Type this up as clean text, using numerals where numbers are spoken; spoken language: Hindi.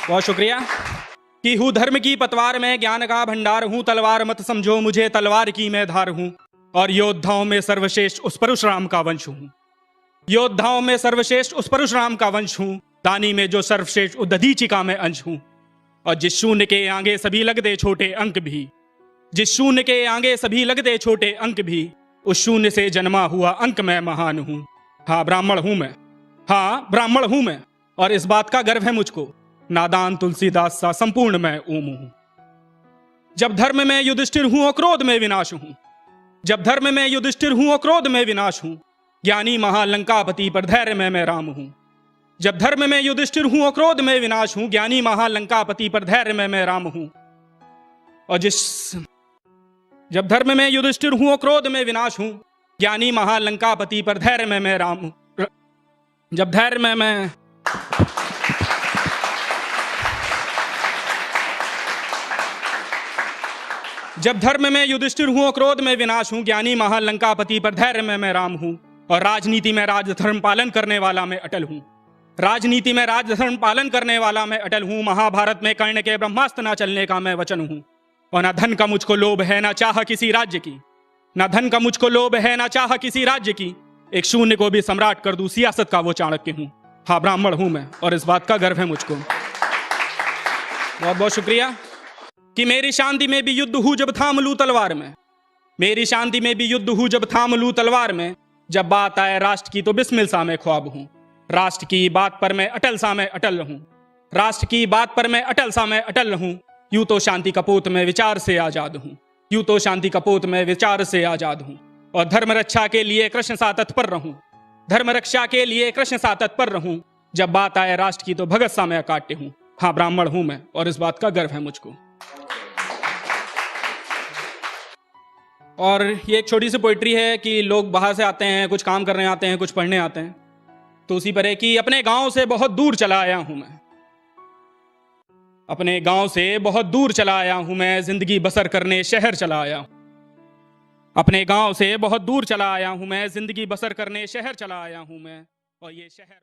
बहुत शुक्रिया। कि हूँ धर्म की पतवार में ज्ञान का भंडार हूँ, तलवार मत समझो मुझे तलवार की मैं धार हूँ। और योद्धाओं में सर्वश्रेष्ठ उस परशुराम का वंश हूँ। योद्धाओं में सर्वश्रेष्ठ उस परशुराम का वंश हूँ। दानी में जो सर्वश्रेष्ठ उस दधीचिका में अंश हूँ। और जिस शून्य के आगे सभी लगते छोटे अंक भी, जिस शून्य के आगे सभी लगते छोटे अंक भी, उस शून्य से जन्मा हुआ अंक मैं महान हूँ। हाँ ब्राह्मण हूँ मैं, हाँ ब्राह्मण हूँ मैं, और इस बात का गर्व है मुझको। नादान तुलसीदास सा संपूर्ण मैं ओम हूँ। जब धर्म में युधिष्ठिर हूँ और क्रोध में विनाश हूँ। जब धर्म में युधिष्ठिर हूँ और क्रोध में विनाश हूँ। ज्ञानी महालंकापति पर धैर्य में मैं राम हूँ। जब धर्म में युधिष्ठिर हूँ और क्रोध में विनाश हूँ। ज्ञानी महालंकापति पर धैर्य में मैं राम हूँ। और जब धर्म में युधिष्ठिर हूँ और क्रोध में विनाश हूँ। ज्ञानी महालंकापति पर धैर्य में मैं राम हूँ। जब धैर्य में मैं जब धर्म में युधिष्ठिर हूँ और क्रोध में विनाश हूँ। ज्ञानी महालंकापति पर धैर्य में मैं राम हूँ। और राजनीति में राजधर्म पालन करने वाला मैं अटल हूँ। राजनीति में राजधर्म पालन करने वाला मैं अटल हूँ। महाभारत में कर्ण के ब्रह्मास्त्र न चलने का मैं वचन हूँ। और न धन का मुझको लोभ है न चाह किसी राज्य की। न धन का मुझको लोभ है न चाह किसी राज्य की। एक शून्य को भी सम्राट कर दूं, सियासत का वो चाणक्य हूँ। हाँ ब्राह्मण हूँ मैं, और इस बात का गर्व है मुझको। बहुत बहुत शुक्रिया। कि मेरी शांति में भी युद्ध हूँ जब थाम लूं तलवार में। मेरी शांति में भी युद्ध हूँ जब थाम लूं तलवार में। जब बात आए राष्ट्र की तो बिस्मिल सा मैं ख्वाब हूँ। राष्ट्र की बात पर मैं अटल सा मैं अटल हूँ। राष्ट्र की बात पर मैं अटल सा मैं अटल हूँ। यूं तो शांति कपूत में विचार से आजाद हूँ। यूं तो शांति कपूत में विचार से आजाद हूँ। और धर्म रक्षा के लिए कृष्ण सा तत्पर रहूं। धर्म रक्षा के लिए कृष्ण सा तत्पर रहूं। जब बात आए राष्ट्र की तो भगत सा मैं अकाट्य हूं। हाँ ब्राह्मण हूं मैं, और इस बात का गर्व है मुझको। और ये एक छोटी सी पोइट्री है कि लोग बाहर से आते हैं, कुछ काम करने आते हैं, कुछ पढ़ने आते हैं। तो उसी पर है कि अपने गांव से बहुत दूर चला आया हूं मैं। अपने गांव से बहुत दूर चला आया हूं मैं। जिंदगी बसर करने शहर चला आया हूं। अपने गांव से बहुत दूर चला आया हूं मैं। जिंदगी बसर करने शहर चला आया हूं मैं। और ये शहर